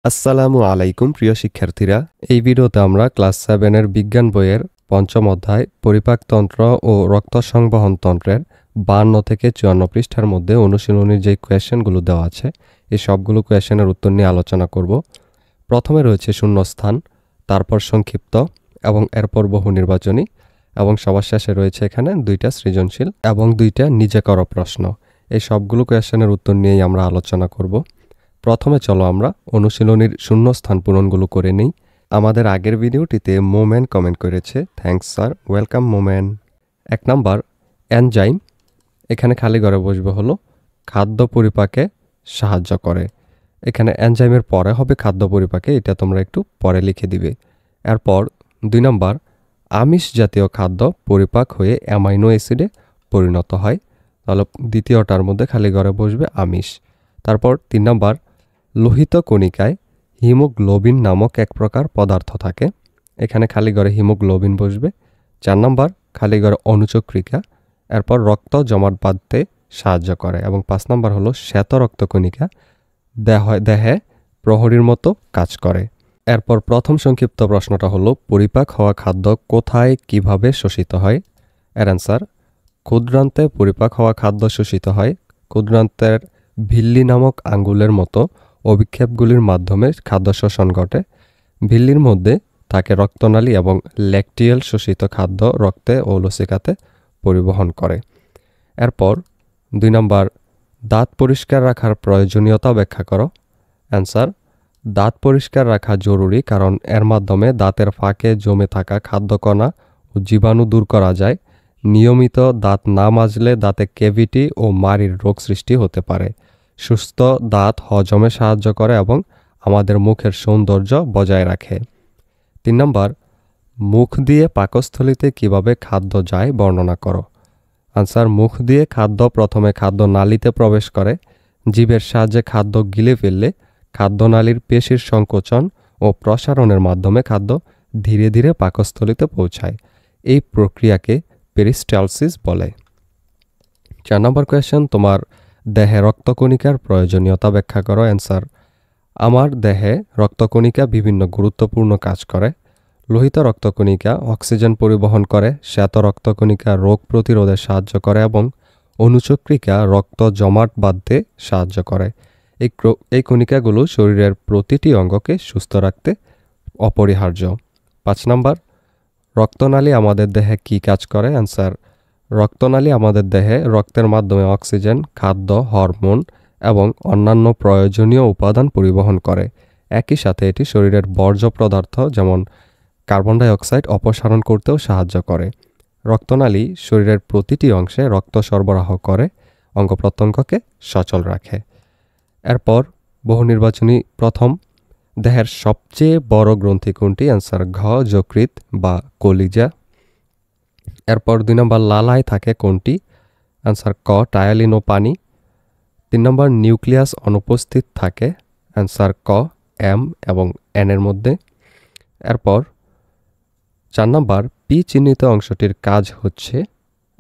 আসসালামু আলাইকুম প্রিয় শিক্ষার্থীরা। এই ভিডিওতে আমরা ক্লাস 7 এর বিজ্ঞান বইয়ের পঞ্চম অধ্যায় পরিপাকতন্ত্র ও রক্ত সংবহন তন্ত্রের 52 থেকে 54 পৃষ্ঠার মধ্যে অনুশীলনীর যে কোয়েশ্চেনগুলো দেওয়া আছে এই সবগুলো কোয়েশ্চেনের উত্তর নিয়ে আলোচনা করব। প্রথমে রয়েছে শূন্যস্থান, তারপর সংক্ষিপ্ত এবং এরপর বহু নির্বাচনী এবং সবার শেষে রয়েছে এখানে 2টা সৃজনশীল এবং 2টা নিজে করা প্রশ্ন। এই সবগুলো কোয়েশ্চেনের উত্তর নিয়েই আমরা আলোচনা করব। প্রথমে চলো আমরা অনুশীলনীর শূন্যস্থান পূরণগুলো করে নিই। আমাদের আগের ভিডিওটিতে মোমেন কমেন্ট করেছে, থ্যাঙ্কস স্যার, ওয়েলকাম মোমেন। 1 নাম্বার এনজাইম, এখানে খালি ঘরে বসবে হলো খাদ্য পরিপাকে সাহায্য করে। এখানে এনজাইমের পরে হবে খাদ্য পরিপাকে, এটা তোমরা একটু পরে লিখে দিবে। এরপর 2 নাম্বার আমিষ জাতীয় খাদ্য পরিপাক হয়ে অ্যামাইনো অ্যাসিডে পরিণত হয়, তাহলে দ্বিতীয়টার মধ্যে খালি ঘরে বসবে আমিষ। তারপর 3 নাম্বার লোহিত কণিকায় হিমোগ্লোবিন নামক এক প্রকার পদার্থ থাকে, এখানে খালি ঘরে হিমোগ্লোবিন বসবে। 4 নাম্বার খালি ঘরে অনুচক্রিকা, এরপর রক্ত জমাট বাঁধতে সাহায্য করে। এবং 5 নাম্বার হলো শ্বেত রক্তকণিকা, দেহে প্রহরীর মতো কাজ করে। এরপর প্রথম সংক্ষিপ্ত প্রশ্নটা হলো পরিপাক হওয়া খাদ্য কোথায় কিভাবে শোষিত হয়। এর অ্যান্সার ক্ষুদ্রান্তে পরিপাক হওয়া খাদ্য শোষিত হয়। ক্ষুদ্রান্তের ভিল্লি নামক আঙ্গুলের মতো অভিক্ষেপগুলির মাধ্যমে খাদ্য শোষণ ঘটে। ভিল্লির মধ্যে থাকে রক্তনালী এবং ল্যাকটিয়াল শোষিত খাদ্য রক্তে ও লসিকাতে পরিবহন করে। এরপর 2 নাম্বার দাঁত পরিষ্কার রাখার প্রয়োজনীয়তা ব্যাখ্যা করো। অ্যান্সার দাঁত পরিষ্কার রাখা জরুরি কারণ এর মাধ্যমে দাঁতের ফাঁকে জমে থাকা খাদ্যকণা ও জীবাণু দূর করা যায়। নিয়মিত দাঁত না মাজলে দাঁতে ক্যাভিটি ও মাড়ির রোগ সৃষ্টি হতে পারে। সুস্থ দাঁত হজমে সাহায্য করে এবং আমাদের মুখের সৌন্দর্য বজায় রাখে। 3 নাম্বার মুখ দিয়ে পাকস্থলীতে কিভাবে খাদ্য যায় বর্ণনা করো। আনসার মুখ দিয়ে খাদ্য প্রথমে খাদ্য নালীতে প্রবেশ করে। জিভের সাহায্যে খাদ্য গিলে ফেললে খাদ্যনালীর পেশির সংকোচন ও প্রসারণের মাধ্যমে খাদ্য ধীরে ধীরে পাকস্থলীতে পৌঁছায়। এই প্রক্রিয়াকে পেরিস্টালসিস বলে। 4 নম্বর কোয়েশ্চেন, তোমার দেহে রক্তকণিকার প্রয়োজনীয়তা ব্যাখ্যা করো। অ্যান্সার আমার দেহে রক্তকণিকা বিভিন্ন গুরুত্বপূর্ণ কাজ করে। লোহিত রক্তকণিকা অক্সিজেন পরিবহন করে, শ্বেত রক্তকণিকা রোগ প্রতিরোধে সাহায্য করে এবং অনুচক্রিকা রক্ত জমাট বাঁধতে সাহায্য করে। এই কণিকাগুলো শরীরের প্রতিটি অঙ্গকে সুস্থ রাখতে অপরিহার্য। 5 নাম্বার রক্তনালী আমাদের দেহে কী কাজ করে। অ্যান্সার রক্তনালী আমাদের দেহে রক্তের মাধ্যমে অক্সিজেন, খাদ্য, হরমোন এবং অন্যান্য প্রয়োজনীয় উপাদান পরিবহন করে। একই সাথে এটি শরীরের বর্জ্য পদার্থ যেমন কার্বন ডাই অক্সাইড অপসারণ করতেও সাহায্য করে। রক্তনালী শরীরের প্রতিটি অংশে রক্ত সরবরাহ করে, অঙ্গ প্রত্যঙ্গকে সচল রাখে। এরপর বহু নির্বাচনী প্রথম, দেহের সবচেয়ে বড় গ্রন্থি কোনটি। অ্যান্সার ঘ যকৃৎ বা কলিজা। এরপর 2 নম্বর লালায় থাকে কোনটি। অ্যান্সার ক টায়ালিন ও পানি। 3 নম্বর নিউক্লিয়াস অনুপস্থিত থাকে। অ্যান্সার ক এম এবং এন এর মধ্যে। এরপর 4 নম্বর পি চিহ্নিত অংশটির কাজ হচ্ছে।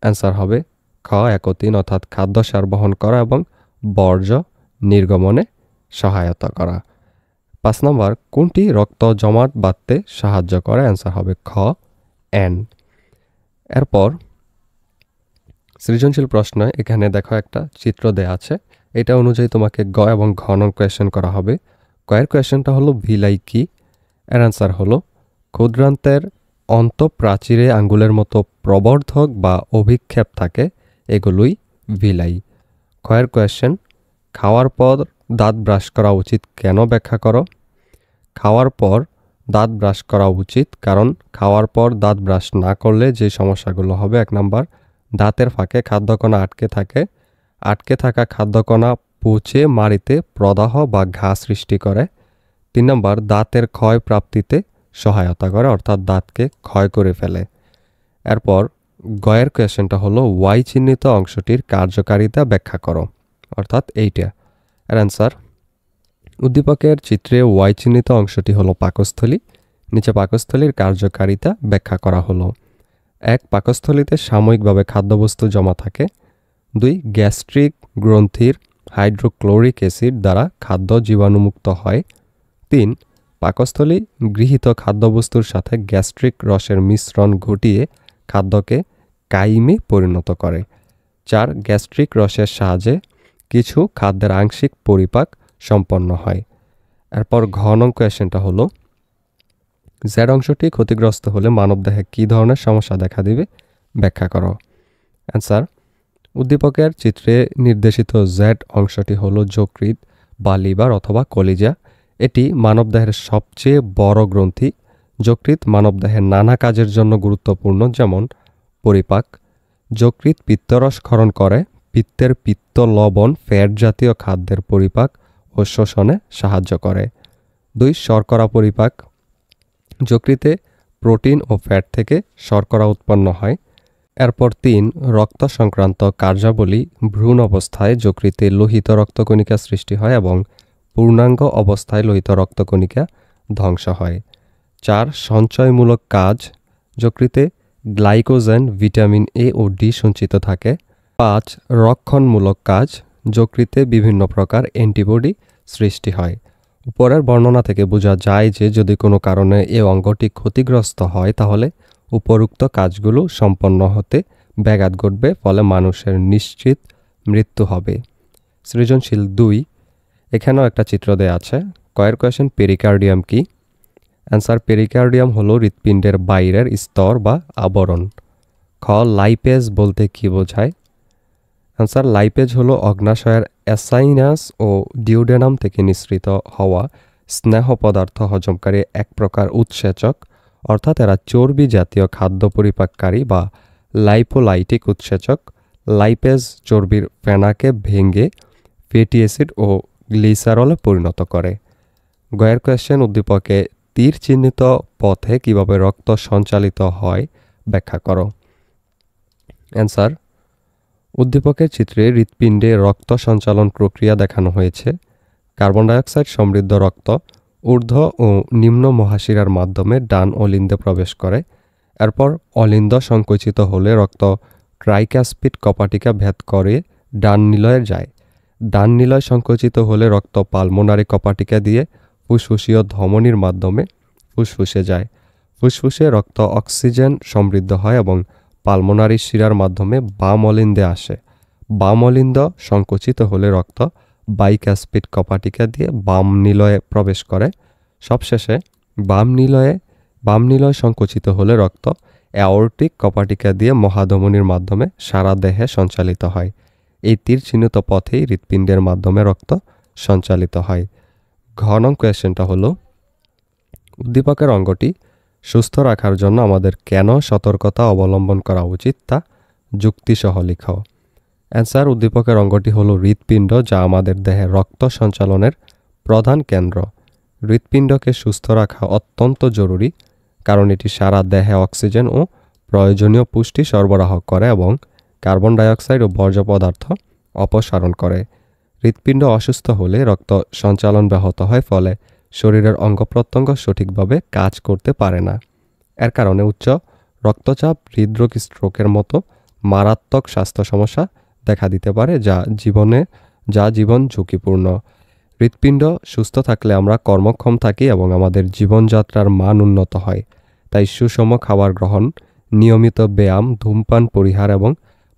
অ্যান্সার হবে খ 1 ও 3 অর্থাৎ খাদ্যসার বহন করা এবং বর্জ্য নির্গমনে সহায়তা করা। 5 নম্বর কোনটি রক্ত জমাট বাঁধতে সাহায্য করে। অ্যান্সার হবে খ এন। এরপর সৃজনশীল প্রশ্ন, এখানে দেখো একটা চিত্র দেয়া আছে, এটা অনুযায়ী তোমাকে গ এবং ঘ নং কোয়েশ্চেন করা হবে। কয়ের কোয়েশ্চেনটা হলো ভিলাই কি। এর অ্যান্সার হলো ক্ষুদ্রান্তের অন্তঃপ্রাচীরে আঙ্গুলের মতো প্রবর্ধক বা অভিক্ষেপ থাকে, এগুলোই ভিলাই। কয়ের কোয়েশ্চেন খাওয়ার পর দাঁত ব্রাশ করা উচিত কেন ব্যাখ্যা করো। খাওয়ার পর দাঁত ব্রাশ করা উচিত কারণ খাওয়ার পর দাঁত ব্রাশ না করলে যে সমস্যাগুলো হবে। 1 নাম্বার দাঁতের ফাঁকে খাদ্যকণা আটকে থাকা খাদ্যকণা পচে মাড়িতে প্রদাহ বা ঘা সৃষ্টি করে। 3 নাম্বার দাঁতের ক্ষয় প্রাপ্তিতে সহায়তা করে অর্থাৎ দাঁতকে ক্ষয় করে ফেলে। এরপর গয়ের কোয়েশ্চেনটা হলো ওয়াই চিহ্নিত অংশটির কার্যকারিতা ব্যাখ্যা করো, অর্থাৎ এইটা। এর অ্যান্সার উদ্দীপকের চিত্রে ওয়াই চিহ্নিত অংশটি হলো পাকস্থলী। নিচে পাকস্থলীর কার্যকারিতা ব্যাখ্যা করা হলো। 1 পাকস্থলীতে সাময়িকভাবে খাদ্যবস্তু জমা থাকে। 2 গ্যাস্ট্রিক গ্রন্থির হাইড্রোক্লোরিক অ্যাসিড দ্বারা খাদ্য জীবাণুমুক্ত হয়। 3. পাকস্থলী গৃহীত খাদ্যবস্তুর সাথে গ্যাস্ট্রিক রসের মিশ্রণ ঘটিয়ে খাদ্যকে কাইমে পরিণত করে। 4. গ্যাস্ট্রিক রসের সাহায্যে কিছু খাদ্যের আংশিক পরিপাক সম্পন্ন হয়। এরপর ঘ নং কোয়েশ্চেনটা হলো জেড অংশটি ক্ষতিগ্রস্ত হলে মানবদেহে কী ধরনের সমস্যা দেখা দিবে ব্যাখ্যা করো। অ্যান্সার, উদ্দীপকের চিত্রে নির্দেশিত জেড অংশটি হলো যকৃৎ বা লিভার অথবা কলিজা। এটি মানবদেহের সবচেয়ে বড় গ্রন্থি। যকৃৎ মানবদেহের নানা কাজের জন্য গুরুত্বপূর্ণ, যেমন পরিপাক। যকৃৎ পিত্তরস ক্ষরণ করে পিত্তের পিত্ত লবণ ফ্যাট জাতীয় খাদ্যের পরিপাক ও শোষণে সাহায্য করে। 2. শর্করা পরিপাক। যকৃতে প্রোটিন ও ফ্যাট থেকে শর্করা উৎপন্ন হয়। এরপর 3. রক্ত সংক্রান্ত কার্যাবলী। ভ্রূণ অবস্থায় যকৃতে লোহিত রক্তকণিকা সৃষ্টি হয় এবং পূর্ণাঙ্গ অবস্থায় লোহিত রক্তকণিকা ধ্বংস হয়। 4. সঞ্চয়মূলক কাজ। যকৃতে গ্লাইকোজেন, ভিটামিন এ ও ডি সঞ্চিত থাকে। 5. রক্ষণমূলক কাজ। যকৃতে বিভিন্ন প্রকার অ্যান্টিবডি সৃষ্টি হয়। উপরের বর্ণনা থেকে বোঝা যায় যে যদি কোনো কারণে এই অঙ্গটি ক্ষতিগ্রস্ত হয় তাহলে উপরোক্ত কাজগুলো সম্পন্ন হতে ব্যাঘাত ঘটবে, ফলে মানুষের নিশ্চিত মৃত্যু হবে। সৃজনশীল 2, এখানেও একটা চিত্র দেয়া আছে। কয়ের কোয়েশ্চেন, পেরিকার্ডিয়াম কি? অ্যান্সার, পেরিকার্ডিয়াম হলো হৃৎপিণ্ডের বাইরের স্তর বা আবরণ। খ, লাইপেজ বলতে কি বোঝায়? অ্যান্সার, লাইপেজ হলো অগ্নাশয়ের অ্যাসাইনাস ও ডিউডেনাম থেকে নিঃসৃত হওয়া স্নেহ পদার্থ হজমকারী এক প্রকার উৎসেচক, অর্থাৎ এরা চর্বি জাতীয় খাদ্য পরিপাককারী বা লাইপোলাইটিক উৎসেচক। লাইপেজ চর্বির ফেনাকে ভেঙে ফ্যাটি অ্যাসিড ও গ্লিসারলে পরিণত করে। গয়ের কোয়েশ্চেন, উদ্দীপকে তীর চিহ্নিত পথে কিভাবে রক্ত সঞ্চালিত হয় ব্যাখ্যা করো। অ্যান্সার, উদ্দীপকের চিত্রে হৃৎপিণ্ডে রক্ত সঞ্চালন প্রক্রিয়া দেখানো হয়েছে। কার্বন ডাইঅক্সাইড সমৃদ্ধ রক্ত ঊর্ধ্ব ও নিম্ন মহাশিরার মাধ্যমে ডান অলিন্দে প্রবেশ করে। এরপর অলিন্দ সংকুচিত হলে রক্ত ট্রাইকাসপিড কপাটিকা ভেদ করে ডান নিলয়ে যায়। ডান নিলয় সংকুচিত হলে রক্ত পালমোনারি কপাটিকা দিয়ে ফুসফুসীয় ধমনির মাধ্যমে ফুসফুসে যায়। ফুসফুসে রক্ত অক্সিজেন সমৃদ্ধ হয় এবং পালমোনারি শিরার মাধ্যমে বাম অলিন্দে আসে। বাম অলিন্দ সংকুচিত হলে রক্ত বাইকাসপিড কপাটিকা দিয়ে বাম নিলয়ে প্রবেশ করে। সবশেষে বাম নিলয় সংকুচিত হলে রক্ত অ্যাওর্টিক কপাটিকা দিয়ে মহাধমনির মাধ্যমে সারা দেহে সঞ্চালিত হয়। এই তীর চিহ্নিত পথেই হৃৎপিণ্ডের মাধ্যমে রক্ত সঞ্চালিত হয়। ঘ নং কোয়েশ্চেনটা হলো উদ্দীপকের অঙ্গটি সুস্থ রাখার জন্য আমাদের কেন সতর্কতা অবলম্বন করা উচিত তা যুক্তিসহ লিখো। অ্যান্সার, উদ্দীপকের অঙ্গটি হলো হৃৎপিণ্ড, যা আমাদের দেহে রক্ত সঞ্চালনের প্রধান কেন্দ্র। হৃৎপিণ্ডকে সুস্থ রাখা অত্যন্ত জরুরি, কারণ এটি সারা দেহে অক্সিজেন ও প্রয়োজনীয় পুষ্টি সরবরাহ করে এবং কার্বন ডাইঅক্সাইড ও বর্জ্য পদার্থ অপসারণ করে। হৃৎপিণ্ড অসুস্থ হলে রক্ত সঞ্চালন ব্যাহত হয়, ফলে শরীরের অঙ্গ প্রত্যঙ্গ সঠিকভাবে কাজ করতে পারে না। এর কারণে উচ্চ রক্তচাপ, হৃদরোগ, স্ট্রোকের মতো মারাত্মক স্বাস্থ্য সমস্যা দেখা দিতে পারে, যা জীবন ঝুঁকিপূর্ণ। হৃৎপিণ্ড সুস্থ থাকলে আমরা কর্মক্ষম থাকি এবং আমাদের জীবনযাত্রার মান উন্নত হয়। তাই সুষম খাবার গ্রহণ, নিয়মিত ব্যায়াম, ধূমপান পরিহার এবং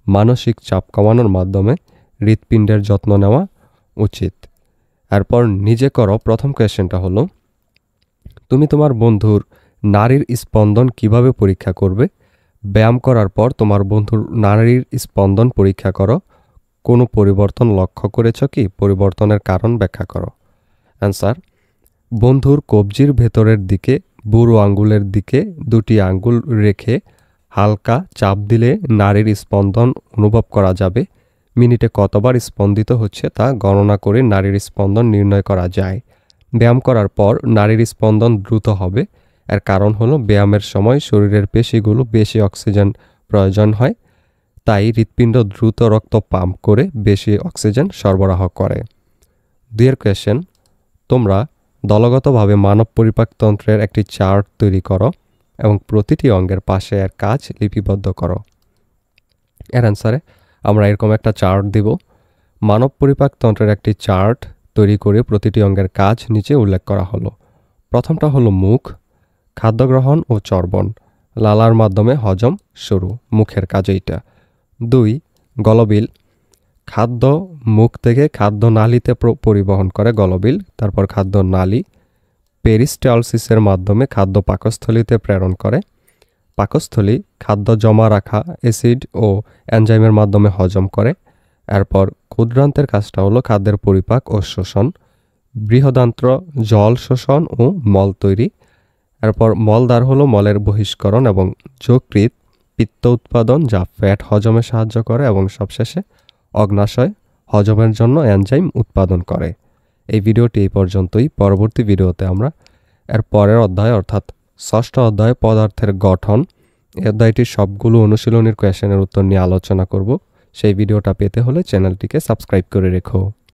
মানসিক চাপ কমানোর মাধ্যমে হৃৎপিণ্ডের যত্ন নেওয়া উচিত। এরপর নিজে করো। প্রথম কোয়েশ্চেনটা হলো, তুমি তোমার বন্ধুর নাড়ির স্পন্দন কিভাবে পরীক্ষা করবে? ব্যায়াম করার পর তোমার বন্ধুর নাড়ির স্পন্দন পরীক্ষা করো। কোনো পরিবর্তন লক্ষ্য করেছ কি? পরিবর্তনের কারণ ব্যাখ্যা করো। অ্যান্সার, বন্ধুর কবজির ভেতরের দিকে বুড়ো আঙ্গুলের দিকে দুটি আঙ্গুল রেখে হালকা চাপ দিলে নাড়ির স্পন্দন অনুভব করা যাবে। মিনিটে কতবার স্পন্দিত হচ্ছে তা গণনা করে নাড়ির স্পন্দন নির্ণয় করা যায়। ব্যায়াম করার পর নাড়ির স্পন্দন দ্রুত হবে। এর কারণ হলো ব্যায়ামের সময় শরীরের পেশিগুলো বেশি অক্সিজেন প্রয়োজন হয়, তাই হৃৎপিণ্ড দ্রুত রক্ত পাম্প করে বেশি অক্সিজেন সরবরাহ করে। 2 কোয়েশ্চেন, তোমরা দলগতভাবে মানব পরিপাকতন্ত্রের একটি চার্ট তৈরি করো এবং প্রতিটি অঙ্গের পাশে এর কাজ লিপিবদ্ধ করো। এর অ্যান্সারে আমরা এরকম একটা চার্ট দিব। মানব পরিপাকতন্ত্রের একটি চার্ট তৈরি করে প্রতিটি অঙ্গের কাজ নিচে উল্লেখ করা হলো। প্রথমটা হলো মুখ, খাদ্য গ্রহণ ও চর্বণ, লালার মাধ্যমে হজম শুরু, মুখের কাজ এইটা। 2 গলবিল, খাদ্য মুখ থেকে খাদ্য নালীতে পরিবহন করে গলবিল, তারপর খাদ্য নালী পেরিস্টালসিসের মাধ্যমে খাদ্য পাকস্থলীতে প্রেরণ করে। পাকস্থলী খাদ্য জমা রাখা অ্যাসিড ও এনজাইমের মাধ্যমে হজম করে। এরপর ক্ষুদ্রান্তের কাজটা হলো খাদ্যের পরিপাক ও শোষণ। বৃহদান্ত্র জল শোষণ ও মল তৈরি। এরপর মলদ্বার হলো মলের বহিষ্করণ এবং যকৃৎ পিত্ত উৎপাদন যা ফ্যাট হজমে সাহায্য করে, এবং সবশেষে অগ্নাশয় হজমের জন্য এনজাইম উৎপাদন করে। এই ভিডিওটি এই পর্যন্তই। পরবর্তী ভিডিওতে আমরা এর পরের অধ্যায় অর্থাৎ 6ষ্ঠ অধ্যায় পদার্থের গঠন, এই অধ্যায়টির সবগুলো অনুশীলনীর কোয়েশ্চেনের উত্তর নিয়ে আলোচনা করব। সেই ভিডিওটা পেতে হলে চ্যানেলটিকে সাবস্ক্রাইব করে রেখো।